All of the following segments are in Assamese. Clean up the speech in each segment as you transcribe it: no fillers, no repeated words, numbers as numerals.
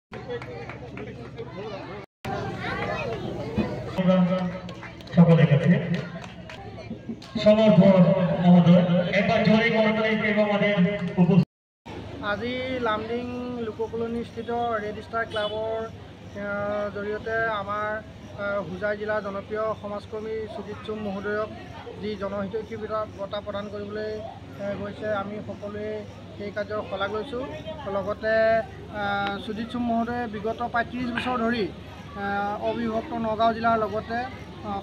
সকলেৰ কাছে সমৰ্থন মহোদয় একবাৰ জোৰে কৰতালি এবং আমাদেৰ আজি লামডিং লোক কলনীস্থিত ৰেড ষ্টাৰ ক্লাবৰ জৰিয়তে আমাৰ হোজাই জিলাৰ জনপ্ৰিয় সমাজকৰ্মী সুজিত চুম মহোদয়ক যি জনহিতৈষী বঁটা প্ৰদান কৰিবলৈ গৈছে আমি সকলোৱে সেই কাৰ্যৰ শলাগ লৈছোঁ। লগতে সুজিত চুম মহোদয়ে বিগত প্ৰায় 30 বছৰ ধৰি অবিভক্ত নগাঁও জিলাৰ লগতে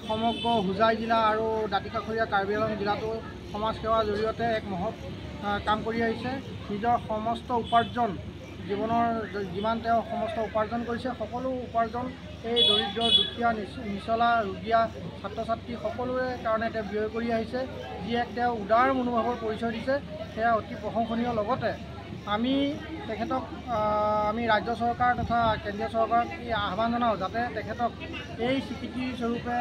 সমগ্ৰ হোজাই জিলা আৰু দাঁতিকাষৰীয়া কাৰ্বি আংলং জিলাতো সমাজ সেৱাৰ জৰিয়তে এক মহৎ কাম কৰি আহিছে। নিজৰ সমস্ত উপাৰ্জন জীৱনৰ যিমান তেওঁ সমস্ত উপাৰ্জন কৰিছে সকলো উপাৰ্জন এই দৰিদ্ৰ দুখীয়া নিচলা ৰোগীয়া ছাত্ৰ ছাত্ৰী সকলোৰে কাৰণে তেওঁ ব্যয় কৰি আহিছে। যি এক তেওঁ উদাৰ মনোভাৱৰ পৰিচয় দিছে সেয়া অতি প্ৰশংসনীয়। লগতে আমি তেখেতক আমি ৰাজ্য চৰকাৰ তথা কেন্দ্ৰীয় চৰকাৰক আহ্বান জনাওঁ যাতে তেখেতক এই স্বীকৃতি স্বৰূপে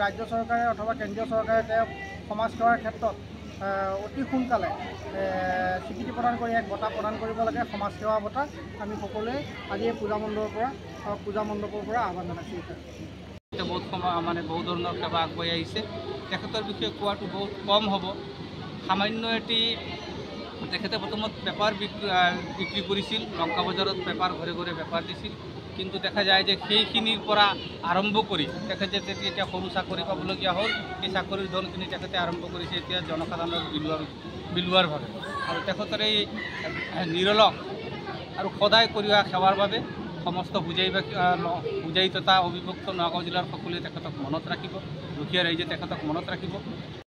ৰাজ্য চৰকাৰে অথবা কেন্দ্ৰীয় চৰকাৰে তেওঁক সমাজ সেৱাৰ ক্ষেত্ৰত অতি সোনকালে স্বীকৃতি প্ৰদান কৰি এক বঁটা প্ৰদান কৰিব লাগে, সমাজ সেৱা বঁটা। আমি সকলোৱে আজি এই পূজা মণ্ডপৰ পৰা আহ্বান জনাইছোঁ। বহুত সময় মানে বহুত ধৰণৰ সেৱা আগবাঢ়ি আহিছে। তেখেতৰ বিষয়ে কোৱাটো বহুত কম হ'ব। সামান্য এটি তেখেতে প্ৰথমত পেপাৰ বিক্ৰী কৰিছিল, লংকা বজাৰত পেপাৰ ঘৰে ঘৰে পেপাৰ দিছিল। কিন্তু দেখা যায় যে সেইখিনিৰ পৰা আৰম্ভ কৰি তেখেতে এতিয়া সৰু চাকৰি পাবলগীয়া হ'ল। সেই চাকৰিৰ ধনখিনি তেখেতে আৰম্ভ কৰিছে এতিয়া জনসাধাৰণক বিলোৱাৰ ভাৱে। আৰু তেখেতৰ এই নিৰলস আৰু সদায় কৰি অহা সেৱাৰ বাবে সমস্ত হোজাই তথা অবিভক্ত নগাঁও জিলাৰ সকলোৱে তেখেতক মনত ৰাখিব, দুখীয়া ৰাইজে তেখেতক মনত ৰাখিব।